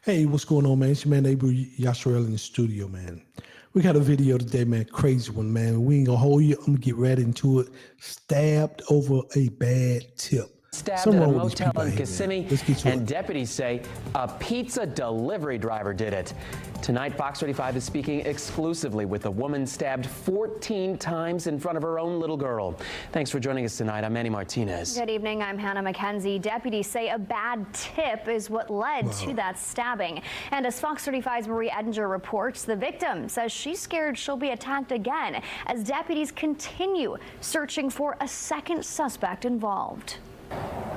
Hey, what's going on, man? It's your man, Abrew Yashar'el in the studio, man. We got a video today, man. Crazy one, man. We ain't gonna hold you. I'm gonna get right into it. Stabbed over a bad tip. Stabbed at a motel in here, Kissimmee, let's get to and it. deputies say a pizza delivery driver did it. Tonight, Fox 35 is speaking exclusively with a woman stabbed 14 times in front of her own little girl. Thanks for joining us tonight. I'm Manny Martinez. Good evening. I'm Hannah McKenzie. Deputies say a bad tip is what led to that stabbing. And as Fox 35's Marie Edinger reports, the victim says she's scared she'll be attacked again as deputies continue searching for a second suspect involved.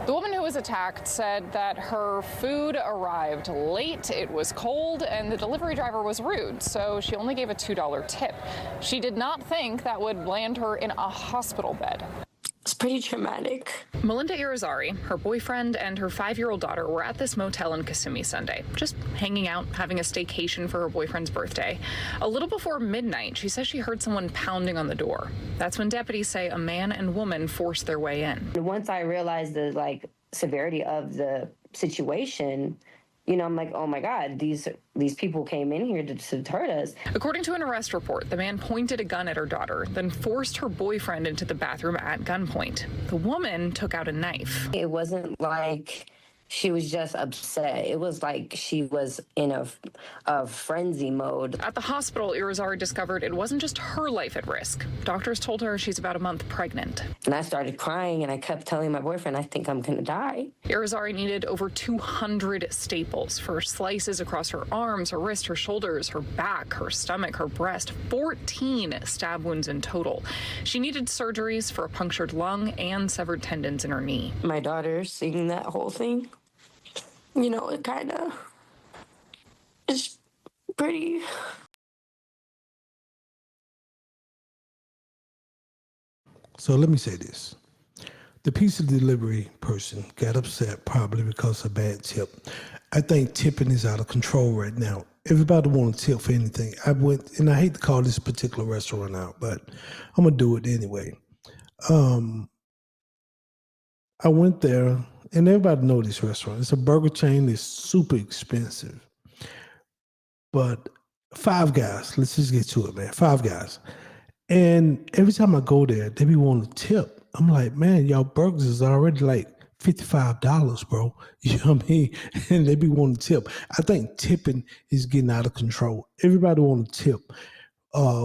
The woman who was attacked said that her food arrived late, it was cold, and the delivery driver was rude, so she only gave a $2 tip. She did not think that would land her in a hospital bed. It's pretty traumatic. Melinda Irizarry, her boyfriend, and her 5-year-old daughter were at this motel in Kissimmee Sunday, just hanging out, having a staycation for her boyfriend's birthday. A little before midnight, she says she heard someone pounding on the door. That's when deputies say a man and woman forced their way in. Once I realized the severity of the situation, I'm like, oh my God, these people came in here to hurt us. According to an arrest report, the man pointed a gun at her daughter, then forced her boyfriend into the bathroom at gunpoint. The woman took out a knife. It wasn't like she was just upset. It was like she was in a frenzy mode. At the hospital, Irizarry discovered it wasn't just her life at risk. Doctors told her she's about a month pregnant. And I started crying, and I kept telling my boyfriend, I think I'm going to die. Irizarry needed over 200 staples for slices across her arms, her wrist, her shoulders, her back, her stomach, her breast, 14 stab wounds in total. She needed surgeries for a punctured lung and severed tendons in her knee. My daughter seeing that whole thing, it kind of is pretty. So let me say this. The pizza delivery person got upset probably because of a bad tip. I think tipping is out of control right now. Everybody want to tip for anything. And I hate to call this particular restaurant out, but I'm going to do it anyway. I went there, and everybody know this restaurant. It's a burger chain. It's super expensive. But Five Guys, let's just get to it, man. Five Guys. And every time I go there, they be wanting to tip. I'm like, man, y'all burgers is already like $55, bro. You know what I mean? And they be wanting to tip. I think tipping is getting out of control. Everybody want to tip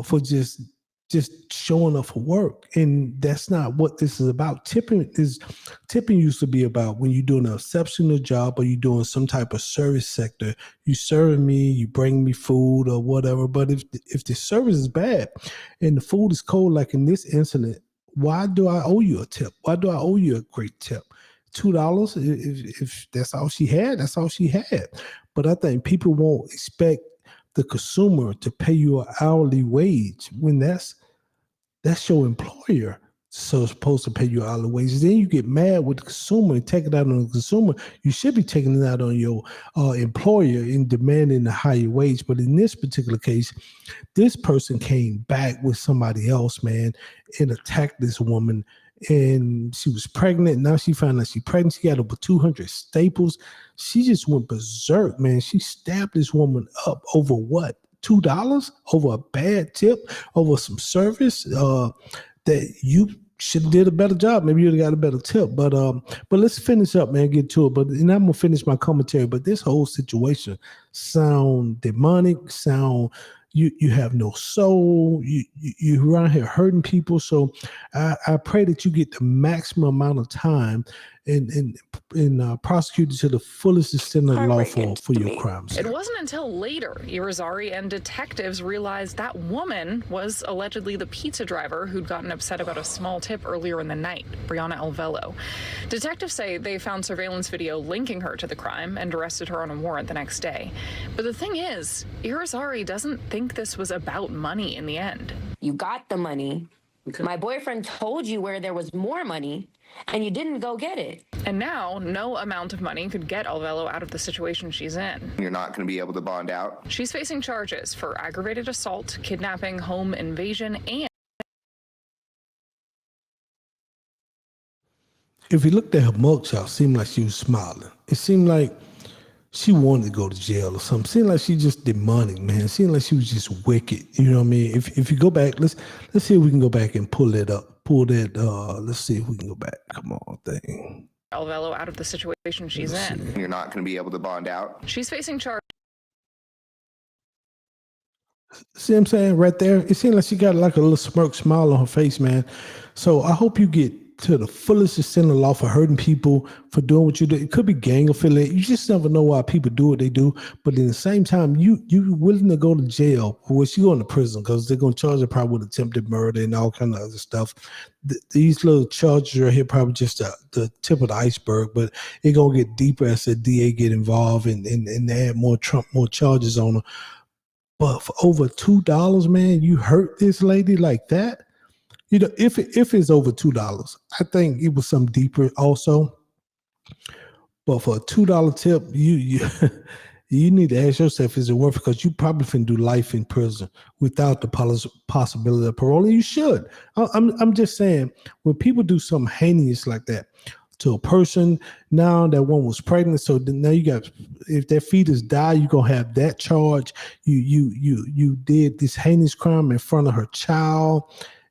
for just showing up for work, and that's not what this is about. Tipping used to be about when you're doing an exceptional job or you're doing some type of service sector. You serving me, you bring me food or whatever. But if the service is bad and the food is cold, like in this incident, why do I owe you a tip? Why do I owe you a great tip? $2. If that's all she had, that's all she had. But I think people won't expect the consumer to pay you an hourly wage when that's your employer. So it's supposed to pay you hourly wages. Then you get mad with the consumer and take it out on the consumer. You should be taking it out on your employer in demanding a higher wage. But in this particular case, this person came back with somebody else, man, and attacked this woman. And she was pregnant. Now she found out she's pregnant. She got over 200 staples. She just went berserk, man. She stabbed this woman up over what? $2 over a bad tip, over some service that you should have did a better job. Maybe you'd have got a better tip. But let's finish up, man. Get to it. And I'm gonna finish my commentary. But this whole situation sound demonic. You have no soul. You around here hurting people. So I pray that you get the maximum amount of time and prosecuted to the fullest extent of the law for your crimes. It wasn't until later Irizarry and detectives realized that woman was allegedly the pizza driver who'd gotten upset about a small tip earlier in the night, Brianna Alvello. Detectives say they found surveillance video linking her to the crime and arrested her on a warrant the next day. But the thing is, Irizarry doesn't think this was about money in the end. You got the money. Okay. My boyfriend told you where there was more money, and you didn't go get it. And now, no amount of money could get Alvello out of the situation she's in. You're not going to be able to bond out. She's facing charges for aggravated assault, kidnapping, home invasion, and... If you looked at her mugshot, it seemed like she was smiling. It seemed like she wanted to go to jail or something. Seemed like she just demonic, man. Seemed like she was just wicked. You know what I mean? If you go back, let's see if we can go back and pull that up. Pull that. Let's see if we can go back. Come on, thing. Alvello out of the situation she's in. You're not going to be able to bond out. She's facing charges. See what I'm saying? Right there. It seemed like she got like a little smirk smile on her face, man. So I hope you get to the fullest extent of the law for hurting people, for doing what you do. It could be gang affiliate. You just never know why people do what they do. But in the same time, you willing to go to jail, or she going to prison, because they're going to charge her probably with attempted murder and all kind of other stuff. These little charges right here probably just the tip of the iceberg, but it's going to get deeper as the DA get involved and add more charges on her. But for over $2, man, you hurt this lady like that? You know, if it's over $2, I think it was some deeper also. But for a $2 tip, you you need to ask yourself, is it worth it? Because you probably can do life in prison without the possibility of parole. And you should. I'm just saying, when people do something heinous like that to a person, now that one was pregnant, so now you got, if that fetus die, you're gonna have that charge. You did this heinous crime in front of her child.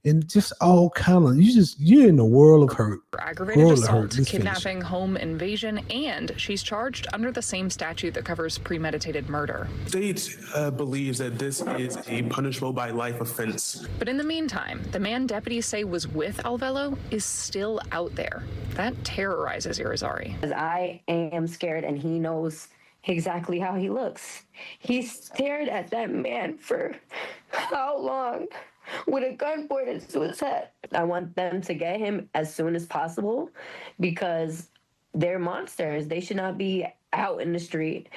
And just all kind of, you're in a world of hurt. Aggravated assault, kidnapping, home invasion, and she's charged under the same statute that covers premeditated murder. State believes that this is a punishable by life offense. But in the meantime, the man deputies say was with Alvello is still out there. That terrorizes Irizarry. I am scared, and he knows exactly how he looks. He stared at that man for how long? With a gun pointed to his head. I want them to get him as soon as possible, because they're monsters. They should not be out in the street.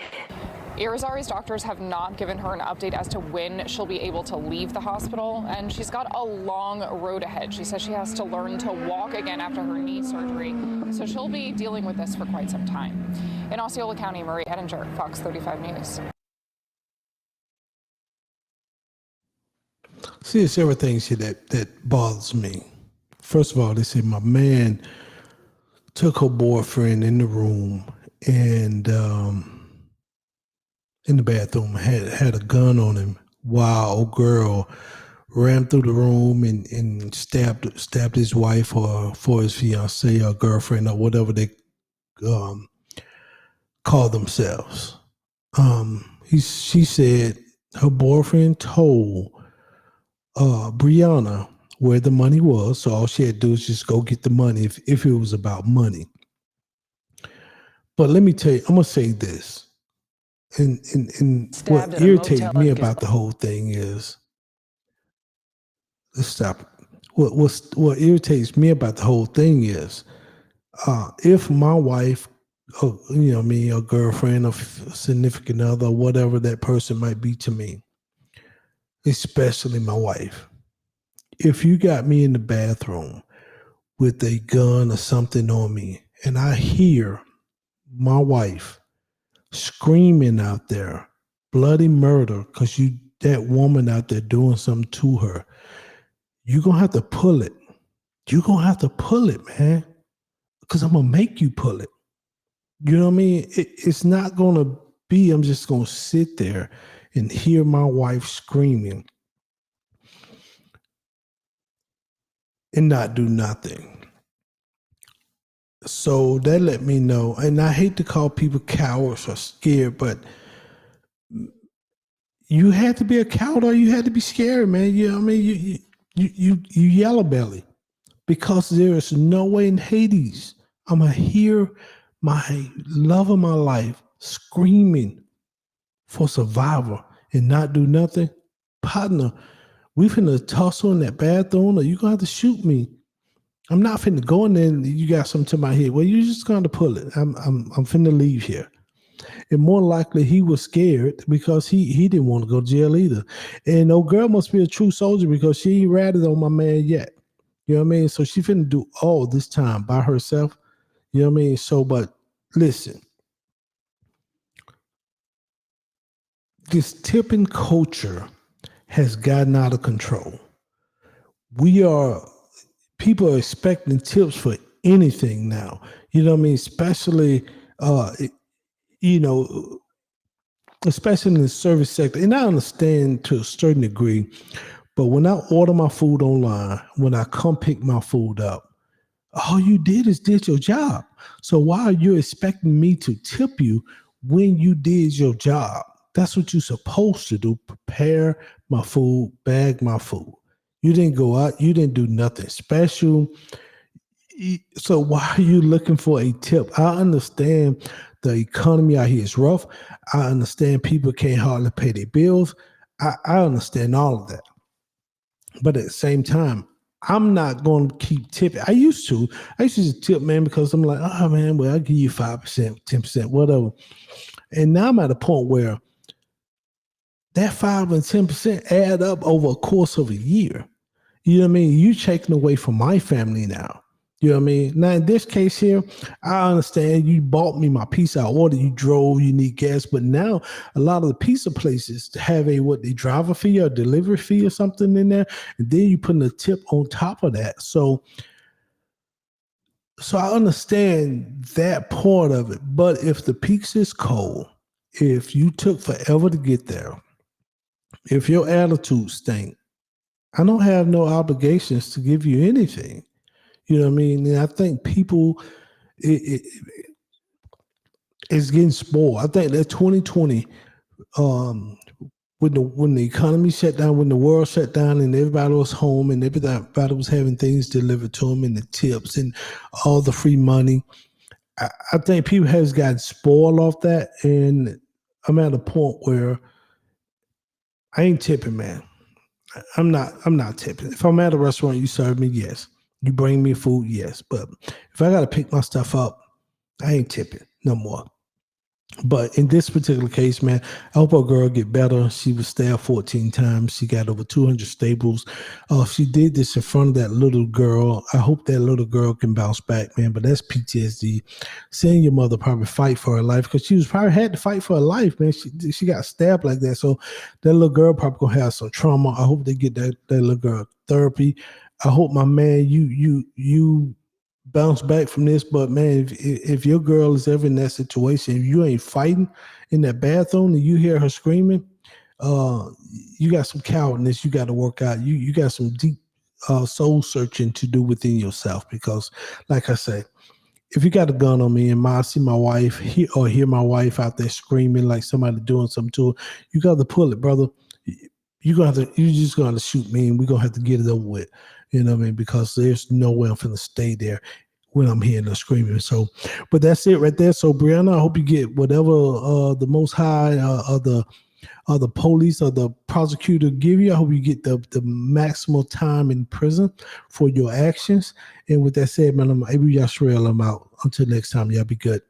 Irizarry's doctors have not given her an update as to when she'll be able to leave the hospital, and she's got a long road ahead. She says she has to learn to walk again after her knee surgery, so she'll be dealing with this for quite some time. In Osceola County, Marie Edinger, Fox 35 News. See, it's everything that bothers me. First of all, they say my man took her boyfriend in the room and in the bathroom, had a gun on him while a girl ran through the room and stabbed his wife or for his fiance or girlfriend or whatever they call themselves. She said her boyfriend told Brianna where the money was, so all she had to do is just go get the money if it was about money. But let me tell you, I'm gonna say this, and what irritates me about the whole thing is, let's stop. What irritates me about the whole thing is, if my wife, a girlfriend, a significant other, whatever that person might be to me, especially my wife, if you got me in the bathroom with a gun or something on me and I hear my wife screaming out there, bloody murder, because that woman out there doing something to her, you're going to have to pull it. You're going to have to pull it, man, because I'm going to make you pull it. You know what I mean? It's not going to be, I'm just going to sit there and hear my wife screaming and not do nothing. So that let me know, and I hate to call people cowards or scared, but you had to be a coward or you had to be scared, man. You know what I mean? You yellow belly, because there is no way in Hades I'm going to hear my love of my life screaming for survival and not do nothing. Partner, we finna tussle in that bathroom, or you gonna have to shoot me. I'm not finna go in there and you got something to my head. Well, you're just gonna pull it. I'm finna leave here. And more likely he was scared because he didn't want to go to jail either. And old girl must be a true soldier, because she ain't ratted on my man yet. You know what I mean? So she finna do all this time by herself. You know what I mean? So, but listen, this tipping culture has gotten out of control. People are expecting tips for anything now. You know what I mean? Especially, especially in the service sector. And I understand to a certain degree, but when I order my food online, when I come pick my food up, all you did your job. So why are you expecting me to tip you when you did your job? That's what you're supposed to do. Prepare my food, bag my food. You didn't go out, you didn't do nothing special. So why are you looking for a tip? I understand the economy out here is rough. I understand people can't hardly pay their bills. I understand all of that. But at the same time, I'm not going to keep tipping. I used to just tip, man, because I'm like, oh man, well, I'll give you 5%, 10%, whatever. And now I'm at a point where that 5 and 10% add up over a course of a year. You know what I mean? You taking away from my family now. You know what I mean? Now, in this case here, I understand you bought me my pizza. I ordered, you drove, you need gas. But now a lot of the pizza places have they driver fee or delivery fee or something in there. And then you putting a tip on top of that. So I understand that part of it. But if the pizza is cold, if you took forever to get there, if your attitude stink, I don't have no obligations to give you anything. You know what I mean? And I think people it's getting spoiled. I think that 2020, when the economy shut down, when the world shut down, and everybody was home, and everybody was having things delivered to them, and the tips and all the free money. I think people has gotten spoiled off that, and I'm at a point where I ain't tipping, man. I'm not tipping. If I'm at a restaurant, you serve me, yes. You bring me food, yes. But if I gotta pick my stuff up, I ain't tipping no more. But in this particular case, man, I hope our girl get better. She was stabbed 14 times. She got over 200 staples. She did this in front of that little girl. I hope that little girl can bounce back, man. But that's PTSD. Seeing your mother probably fight for her life, because she was probably had to fight for her life, man. She got stabbed like that. So that little girl probably gonna have some trauma. I hope they get that little girl therapy. I hope, my man, you bounce back from this. But man, if your girl is ever in that situation, if you ain't fighting in that bathroom and you hear her screaming, you got some cowardness you got to work out. You got some deep soul searching to do within yourself, because like I say, if you got a gun on me and I see my wife hear my wife out there screaming like somebody doing something to her, you got to pull it, brother. You just gonna have to shoot me, and we're gonna have to get it over with. You know what I mean? Because there's no way I'm finna stay there when I'm hearing her screaming. So, but that's it right there. So, Brianna, I hope you get whatever the Most High or the police or the prosecutor give you. I hope you get the maximal time in prison for your actions. And with that said, man, I'm Abrew Yashar'el. I'm out. Until next time, y'all be good.